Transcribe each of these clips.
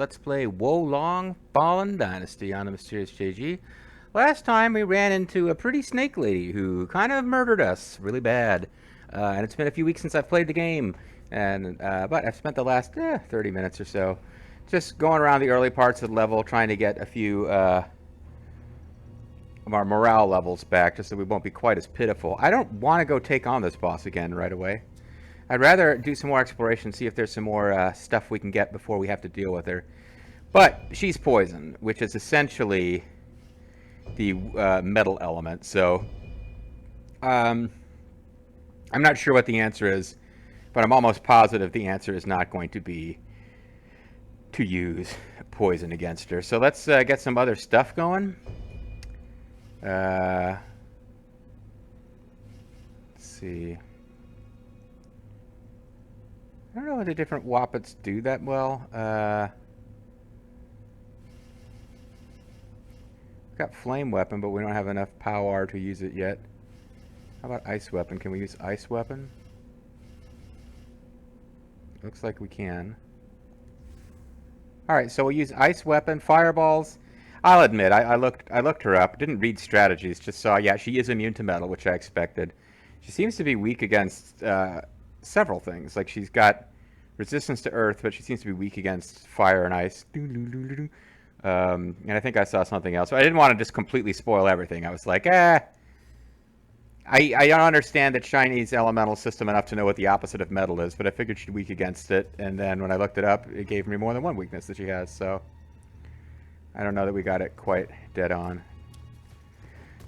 Let's play Wo Long Fallen Dynasty on the Mysterious JG. Last time we ran into a pretty snake lady who kind of murdered us really bad. And it's been a few weeks since I've played the game. But I've spent the last 30 minutes or so just going around the early parts of the level trying to get a few of our morale levels back just so we won't be quite as pitiful. I don't want to go take on this boss again right away. I'd rather do some more exploration, see if there's some more stuff we can get before we have to deal with her. But she's poison, which is essentially the metal element. So I'm not sure what the answer is, but I'm almost positive the answer is not going to be to use poison against her. So let's get some other stuff going. Let's see. I don't know if the different Woppets do that well. We've got Flame Weapon, but we don't have enough power to use it yet. How about Ice Weapon? Can we use Ice Weapon? Looks like we can. Alright, so we'll use Ice Weapon, Fireballs. I'll admit, I looked her up. Didn't read strategies, just saw, yeah, she is immune to metal, which I expected. She seems to be weak against several things. Like, she's got resistance to earth, but she seems to be weak against fire and ice. And I think I saw something else. So I didn't want to just completely spoil everything. I was like, I don't understand the Chinese elemental system enough to know what the opposite of metal is, but I figured she's weak against it. And then when I looked it up, it gave me more than one weakness that she has. So I don't know that we got it quite dead on.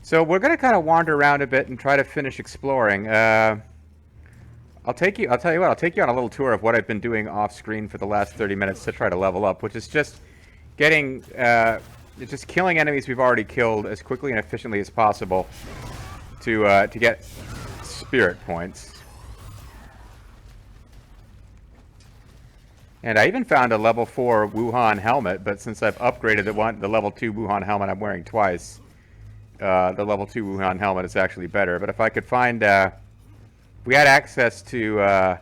So we're going to kind of wander around a bit and try to finish exploring. I'll tell you what, I'll take you on a little tour of what I've been doing off screen for the last 30 minutes to try to level up, which is just getting, just killing enemies we've already killed as quickly and efficiently as possible to get spirit points. And I even found a level 4 Wuhan helmet, but since I've upgraded the level 2 Wuhan helmet I'm wearing twice, the level 2 Wuhan helmet is actually better. But if I could find, if we had access to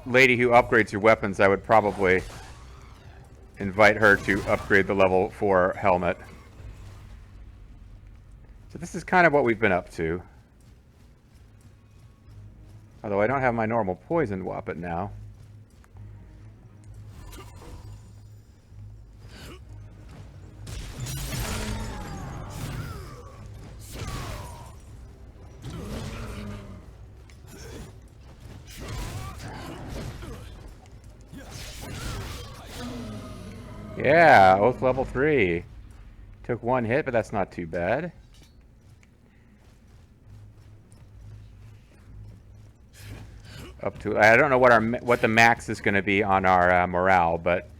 lady who upgrades your weapons, I would probably invite her to upgrade the level 4 helmet. So this is kind of what we've been up to. Although I don't have my normal poison Woppet now. Yeah, Oath level 3. Took one hit, but that's not too bad. Up to, I don't know what the max is going to be on our morale, but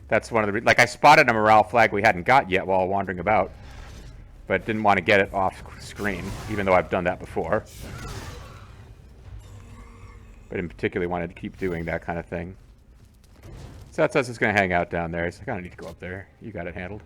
that's one of the, like, I spotted a morale flag we hadn't got yet while wandering about, but didn't want to get it off screen, even though I've done that before. But in particular, wanted to keep doing that kind of thing. So that says it's going to hang out down there, so I kind of need to go up there. You got it handled.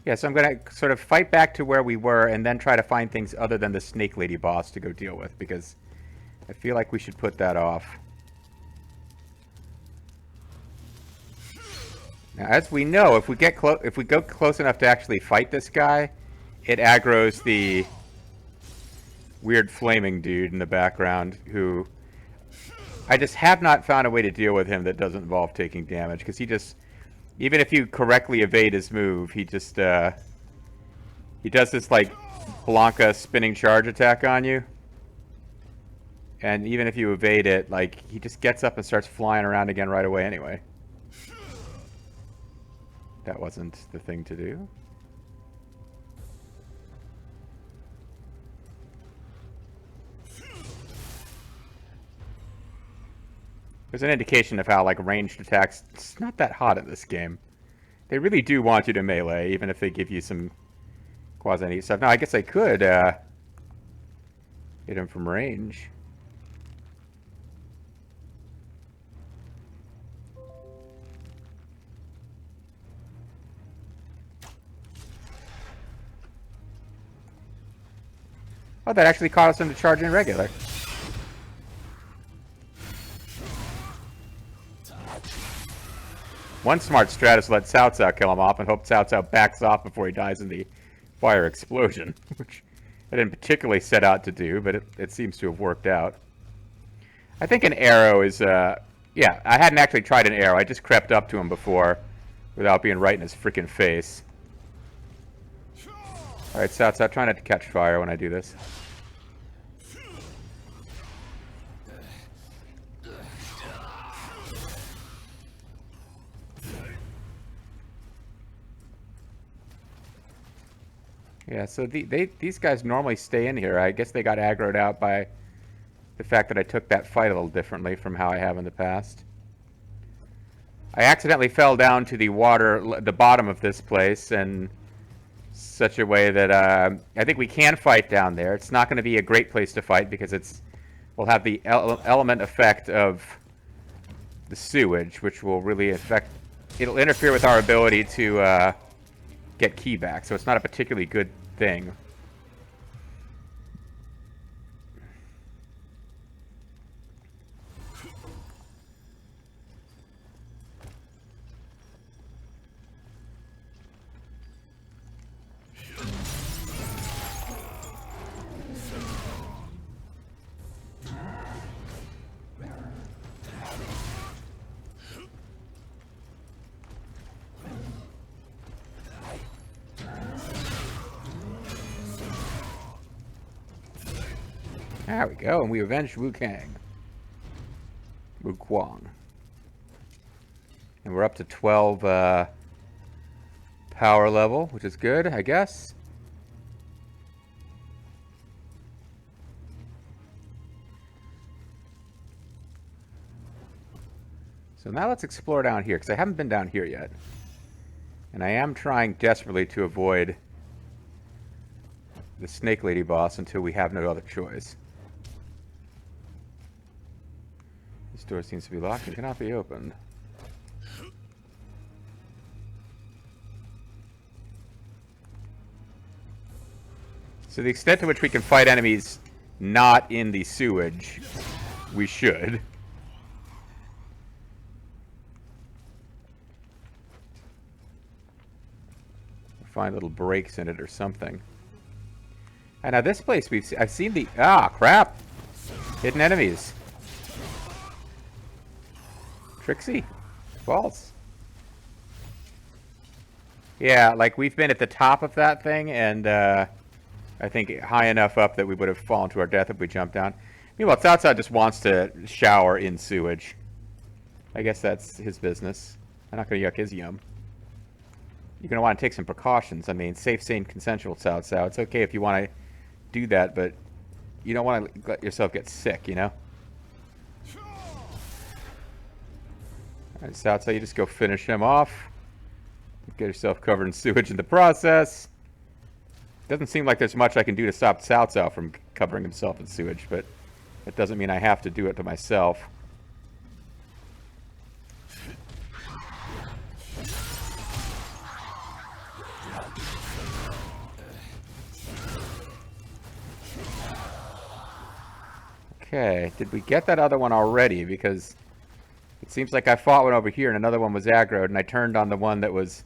Yeah, so I'm going to sort of fight back to where we were and then try to find things other than the Snake Lady boss to go deal with, because I feel like we should put that off. Now, as we know, if we go close enough to actually fight this guy, it aggroes the weird flaming dude in the background, who I just have not found a way to deal with him that doesn't involve taking damage, because he just, even if you correctly evade his move, he just he does this like Blanca spinning charge attack on you, and even if you evade it, like, he just gets up and starts flying around again right away anyway. That wasn't the thing to do. There's an indication of how, like, ranged attacks, it's not that hot in this game. They really do want you to melee, even if they give you some quasi-neat stuff. Now, I guess I could hit him from range. Oh, that actually caused him to charge in regular. One smart strat is to let Cao Cao kill him off and hope Cao Cao backs off before he dies in the fire explosion, which I didn't particularly set out to do, but it seems to have worked out. I think an arrow is, yeah, I hadn't actually tried an arrow. I just crept up to him before without being right in his freaking face. Alright, Cao Cao, try not to catch fire when I do this. Yeah, so these guys normally stay in here. I guess they got aggroed out by the fact that I took that fight a little differently from how I have in the past. I accidentally fell down to the water, the bottom of this place, in such a way that I think we can fight down there. It's not going to be a great place to fight because we'll have the element effect of the sewage, which will really affect. It'll interfere with our ability to get key back, so it's not a particularly good thing. There we go, and we avenged Wu Kang. Wu Kwang. And we're up to 12 power level, which is good, I guess. So now let's explore down here, because I haven't been down here yet. And I am trying desperately to avoid the Snake Lady boss until we have no other choice. This door seems to be locked and cannot be opened. So the extent to which we can fight enemies not in the sewage, we should. Find little breaks in it or something. And now this place I've seen the crap! Hidden enemies. Trixie. False. Yeah, like we've been at the top of that thing, and I think high enough up that we would have fallen to our death if we jumped down. Meanwhile, Cao Cao just wants to shower in sewage. I guess that's his business. I'm not going to yuck his yum. You're going to want to take some precautions. I mean, safe, sane, consensual, Cao Cao. It's okay if you want to do that, but you don't want to let yourself get sick, you know? Alright, Cao Cao, you just go finish him off. Get yourself covered in sewage in the process. Doesn't seem like there's much I can do to stop Cao Cao from covering himself in sewage, but it doesn't mean I have to do it to myself. Okay, did we get that other one already? Because it seems like I fought one over here and another one was aggroed, and I turned on the one that was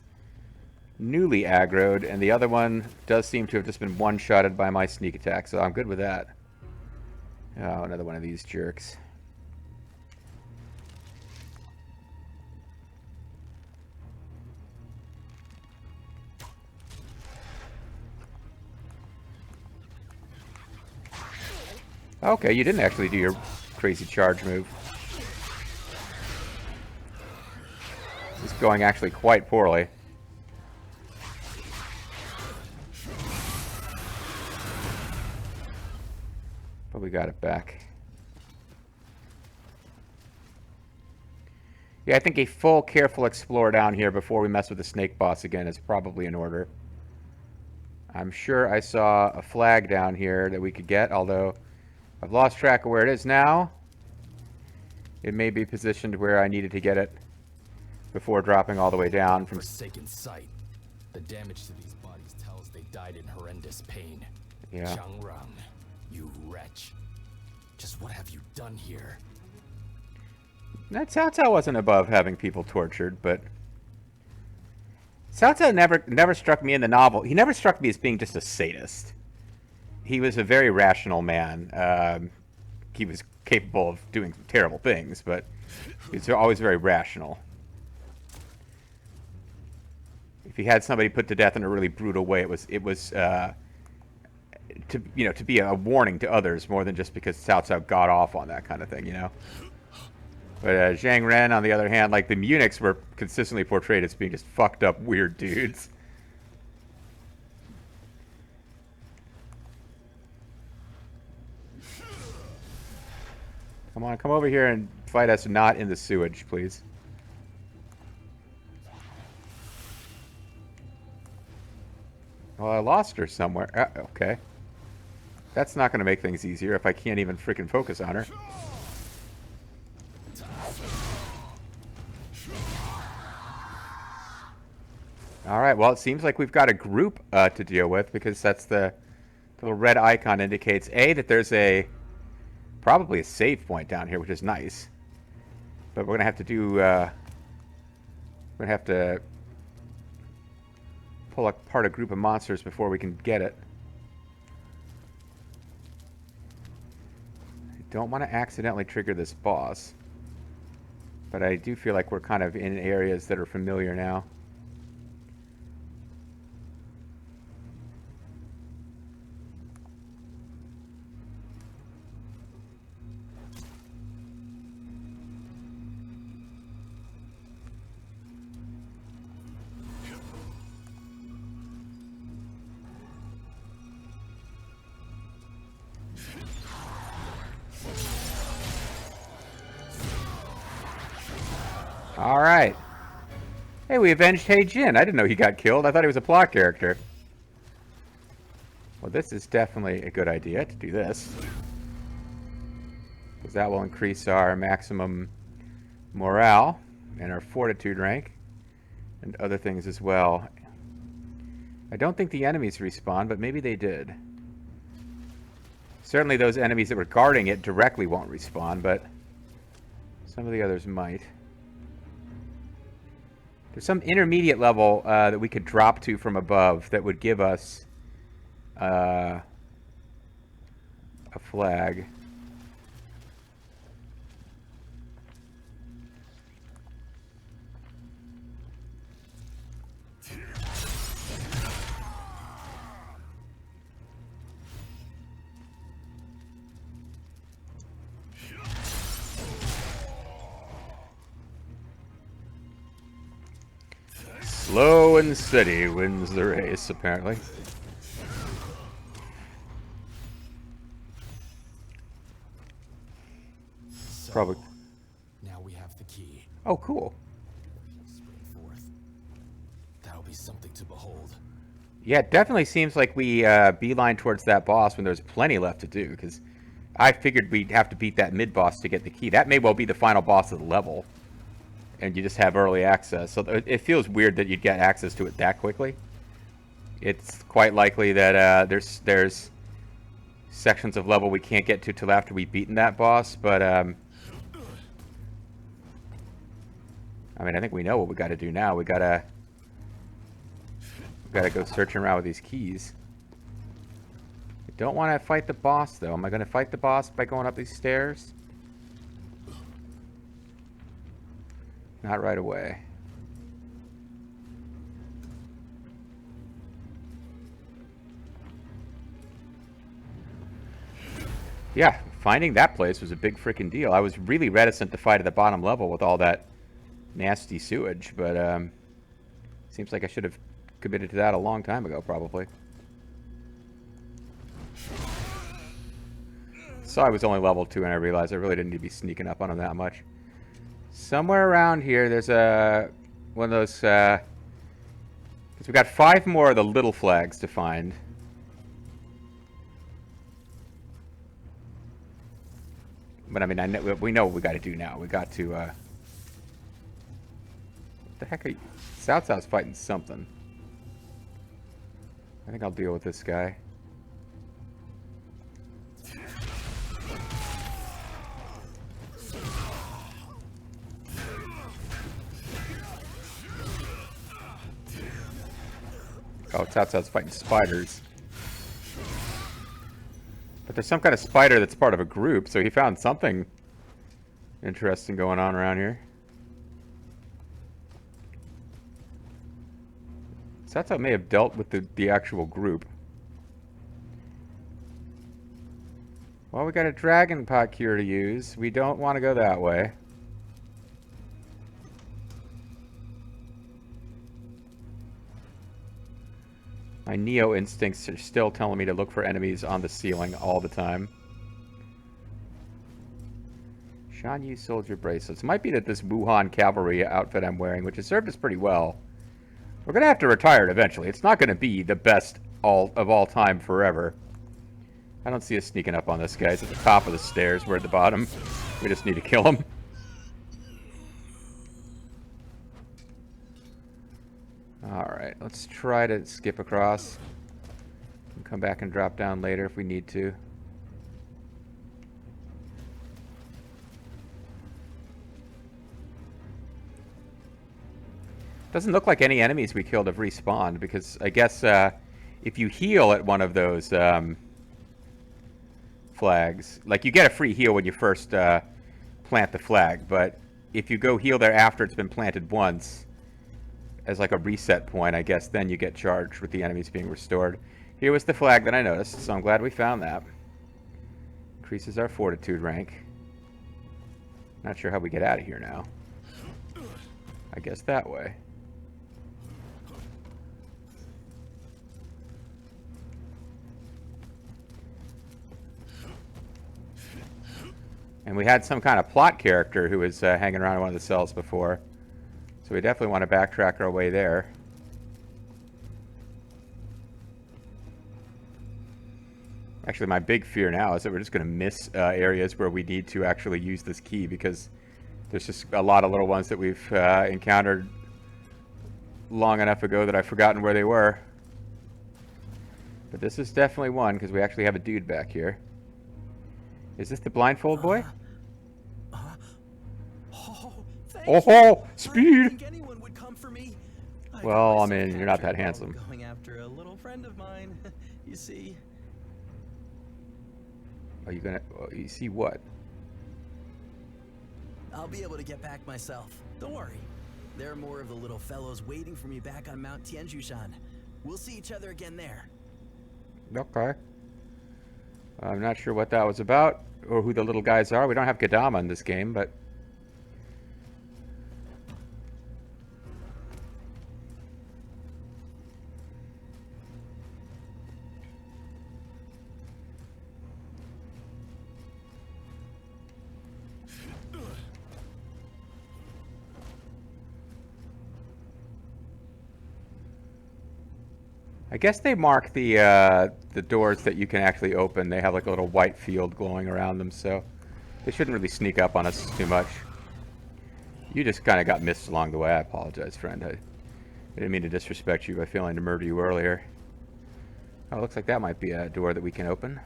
newly aggroed, and the other one does seem to have just been one-shotted by my sneak attack, so I'm good with that. Oh, another one of these jerks. Okay, you didn't actually do your crazy charge move. It's going actually quite poorly. But we got it back. Yeah, I think a full, careful explore down here before we mess with the snake boss again is probably in order. I'm sure I saw a flag down here that we could get, although I've lost track of where it is now. It may be positioned where I needed to get it before dropping all the way down from forsaken sight. The damage to these bodies tells they died in horrendous pain. Yeah. Changrang. You wretch. Just what have you done here? That Cao Cao wasn't above having people tortured, but Cao Cao never struck me in the novel. He never struck me as being just a sadist. He was a very rational man. He was capable of doing terrible things, but he was always very rational. If he had somebody put to death in a really brutal way, it was to be a warning to others more than just because Cao Cao got off on that kind of thing, you know. But Zhang Ren, on the other hand, like the eunuchs were consistently portrayed as being just fucked up, weird dudes. Come on, come over here and fight us not in the sewage, please. Well, I lost her somewhere. Okay. That's not going to make things easier if I can't even freaking focus on her. Alright, well, it seems like we've got a group to deal with, because that's the little red icon indicates, A, that there's probably a save point down here, which is nice. But we're going to have to do, we're going to have to pull apart a group of monsters before we can get it. I don't want to accidentally trigger this boss, but I do feel like we're kind of in areas that are familiar now. Alright. Hey, we avenged He Jin. I didn't know he got killed. I thought he was a plot character. Well, this is definitely a good idea to do this, because that will increase our maximum morale and our fortitude rank and other things as well. I don't think the enemies respawn, but maybe they did. Certainly those enemies that were guarding it directly won't respawn, but some of the others might. There's some intermediate level that we could drop to from above that would give us a flag. Slow and steady wins the race, apparently. So, Probably. now we have the key. Oh, cool. Spring forth. That'll be something to behold. Yeah, it definitely seems like we beeline towards that boss when there's plenty left to do, because I figured we'd have to beat that mid-boss to get the key. That may well be the final boss of the level, and you just have early access. So it feels weird that you'd get access to it that quickly. It's quite likely that there's sections of level we can't get to till after we've beaten that boss, but I mean, I think we know what we got to do now. We gotta go searching around with these keys. I don't want to fight the boss, though. Am I going to fight the boss by going up these stairs? Not right away. Yeah, finding that place was a big freaking deal. I was really reticent to fight at the bottom level with all that nasty sewage, but seems like I should have committed to that a long time ago, probably. So I was only level 2 and I realized I really didn't need to be sneaking up on him that much. Somewhere around here, there's one of those, because we've got 5 more of the little flags to find. But I mean, we know what we got to do now. We got to, what the heck are you? Cao Cao's fighting something. I think I'll deal with this guy. Oh, it's outside fighting spiders. But there's some kind of spider that's part of a group, so he found something interesting going on around here. So that's how it may have dealt with the actual group. Well, we got a dragon pot cure to use. We don't want to go that way. My Neo instincts are still telling me to look for enemies on the ceiling all the time. Shan Yu soldier bracelets. Might be that this Wuhan cavalry outfit I'm wearing, which has served us pretty well. We're going to have to retire it eventually. It's not going to be the best of all time forever. I don't see us sneaking up on this guy. He's at the top of the stairs. We're at the bottom. We just need to kill him. Alright, let's try to skip across. And come back and drop down later if we need to. Doesn't look like any enemies we killed have respawned, because I guess if you heal at one of those flags, like you get a free heal when you first plant the flag, but if you go heal there after it's been planted once, as like a reset point, I guess, then you get charged with the enemies being restored. Here was the flag that I noticed, so I'm glad we found that. Increases our fortitude rank. Not sure how we get out of here now. I guess that way. And we had some kind of plot character who was hanging around in one of the cells before. So we definitely want to backtrack our way there. Actually, my big fear now is that we're just going to miss areas where we need to actually use this key, because there's just a lot of little ones that we've encountered long enough ago that I've forgotten where they were. But this is definitely one, because we actually have a dude back here. Is this the blindfold boy? Oh, speed! Well, I mean, you're not that handsome. Going after a little friend of mine, you see. Are you gonna? You see what? I'll be able to get back myself. Don't worry. There are more of the little fellows waiting for me back on Mount Tianjushan. We'll see each other again there. Okay. I'm not sure what that was about, or who the little guys are. We don't have Kadama in this game, but... I guess they mark the doors that you can actually open. They have like a little white field glowing around them, so they shouldn't really sneak up on us too much. You just kind of got missed along the way. I apologize, friend. I didn't mean to disrespect you by failing to murder you earlier. Oh, it looks like that might be a door that we can open.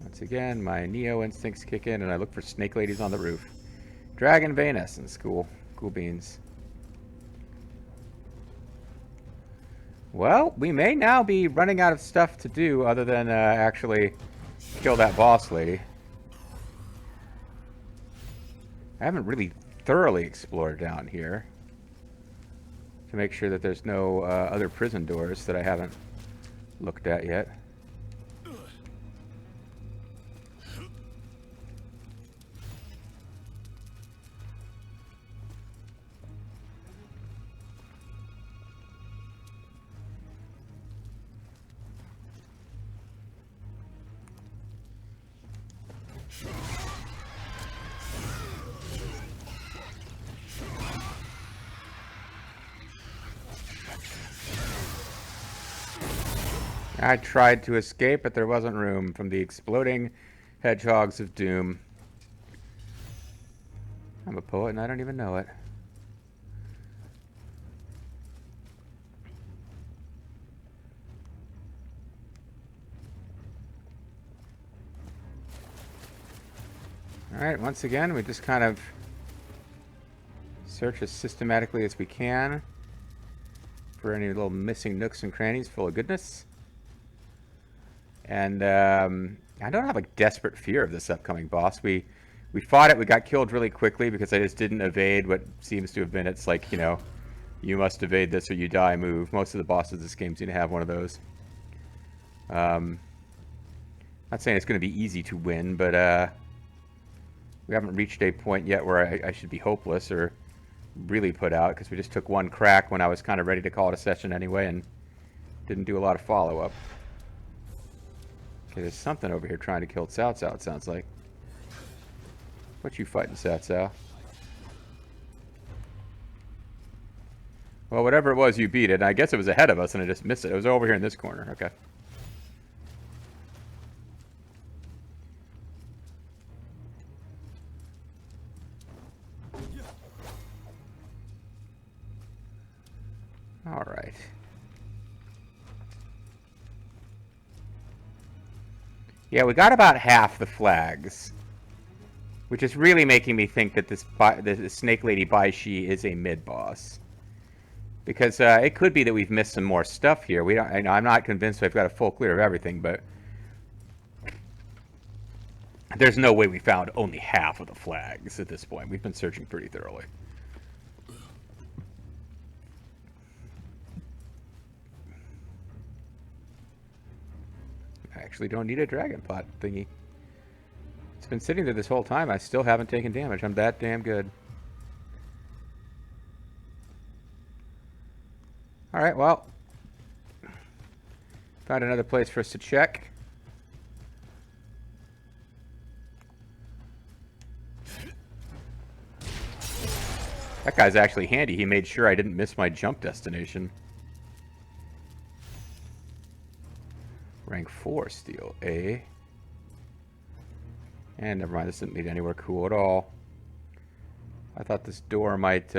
Once again, my Neo instincts kick in, and I look for snake ladies on the roof. Dragon Vein Essence. Cool. Cool beans. Well, we may now be running out of stuff to do other than actually kill that boss lady. I haven't really thoroughly explored down here to make sure that there's no other prison doors that I haven't looked at yet. I tried to escape, but there wasn't room from the exploding hedgehogs of doom. I'm a poet and I don't even know it. Alright, once again, we just kind of search as systematically as we can for any little missing nooks and crannies full of goodness. And I don't have a desperate fear of this upcoming boss. We fought it. We got killed really quickly because I just didn't evade what seems to have been its, like, you know, you must evade this or you die move. Most of the bosses in this game seem to have one of those. Not saying it's going to be easy to win, but we haven't reached a point yet where I should be hopeless or really put out, because we just took one crack when I was kind of ready to call it a session anyway and didn't do a lot of follow-up. Okay, there's something over here trying to kill Cao Cao, it sounds like. What you fighting, Cao Cao? Well, whatever it was, you beat it. And I guess it was ahead of us and I just missed it. It was over here in this corner. Okay. All right. Yeah, we got about half the flags, which is really making me think that this Snake Lady Baishi is a mid-boss. Because it could be that we've missed some more stuff here. I'm not convinced I've got a full clear of everything, but there's no way we found only half of the flags at this point. We've been searching pretty thoroughly. I actually don't need a dragon pot thingy. It's been sitting there this whole time. I still haven't taken damage. I'm that damn good. Alright, well. Found another place for us to check. That guy's actually handy. He made sure I didn't miss my jump destination. Rank 4 steel, eh? And never mind, this didn't lead anywhere cool at all. I thought this door might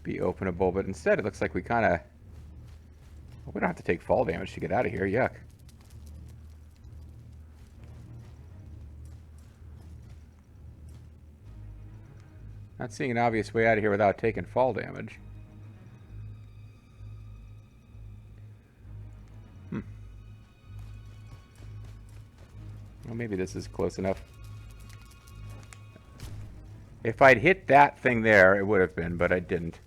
be openable, but instead it looks like we kind of... Well, we don't have to take fall damage to get out of here, yuck. Not seeing an obvious way out of here without taking fall damage. Well, maybe this is close enough. If I'd hit that thing there, it would have been, but I didn't.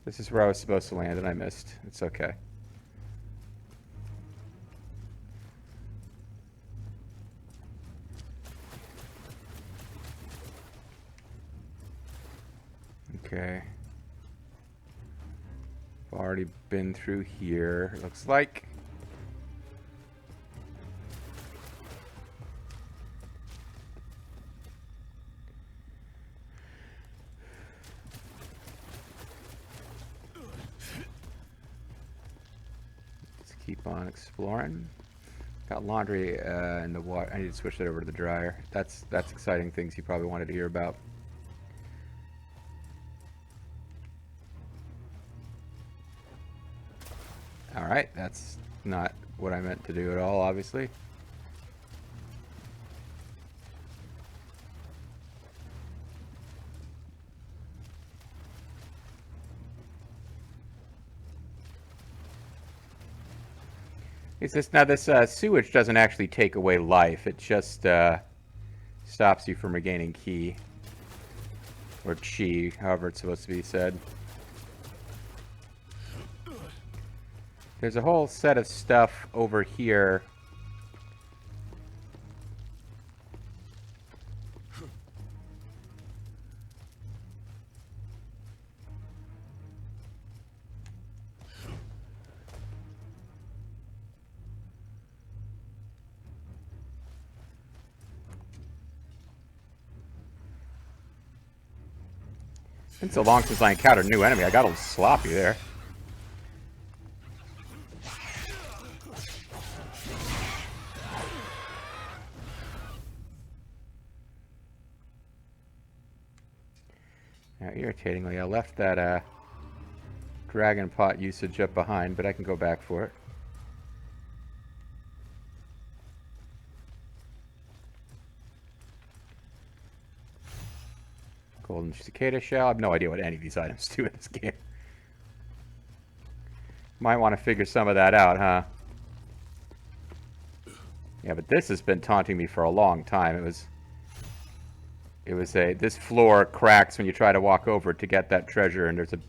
This is where I was supposed to land, and I missed. It's okay. Okay. I've already been through here, it looks like. Keep on exploring. Got laundry in the water. I need to switch that over to the dryer. That's exciting things you probably wanted to hear about. Alright, that's not what I meant to do at all, obviously. It's just, now this sewage doesn't actually take away life, it just stops you from regaining ki. Or chi, however it's supposed to be said. There's a whole set of stuff over here. It's been so long since I encountered a new enemy, I got a little sloppy there. Now, irritatingly, I left that dragon pot usage up behind, but I can go back for it. Golden cicada shell. I have no idea what any of these items do in this game. Might want to figure some of that out, huh? Yeah, but this has been taunting me for a long time. It was this floor cracks when you try to walk over to get that treasure, and there's a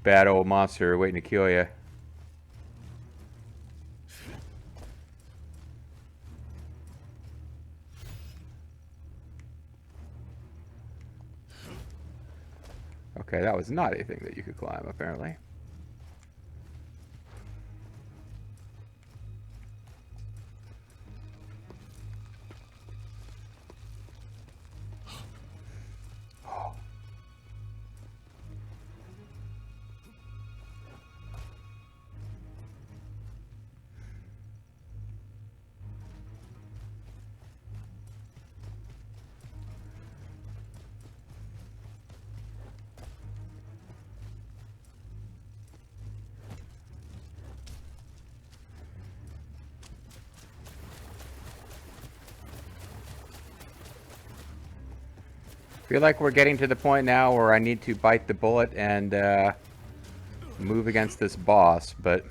bad old monster waiting to kill you. Okay, that was not anything that you could climb, apparently. Feel like we're getting to the point now where I need to bite the bullet and move against this boss, but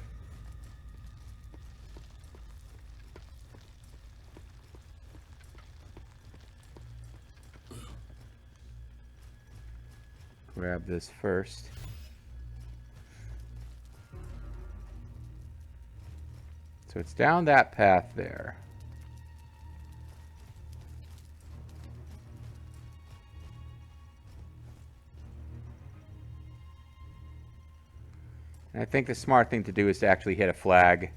grab this first. So it's down that path there. And I think the smart thing to do is to actually hit a flag,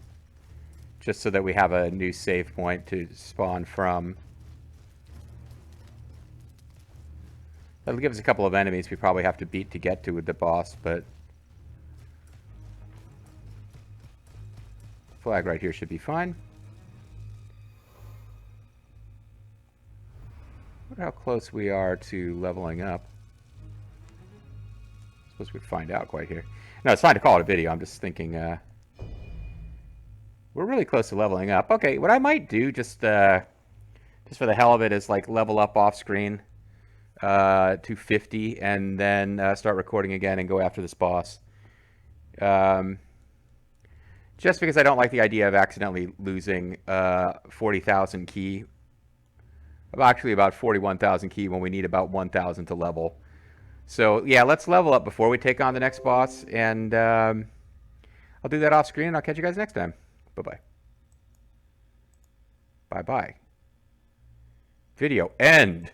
just so that we have a new save point to spawn from. That'll give us a couple of enemies we probably have to beat to get to the boss, but flag right here should be fine. Wonder how close we are to leveling up. I suppose we'd find out quite here. No, it's fine to call it a video. I'm just thinking we're really close to leveling up. Okay, what I might do just for the hell of it is like level up off screen to 50 and then start recording again and go after this boss. Just because I don't like the idea of accidentally losing 40,000 ki. Actually about 41,000 ki when we need about 1,000 to level. So yeah, let's level up before we take on the next boss, and I'll do that off screen, and I'll catch you guys next time. Bye-bye. Bye-bye. Video end.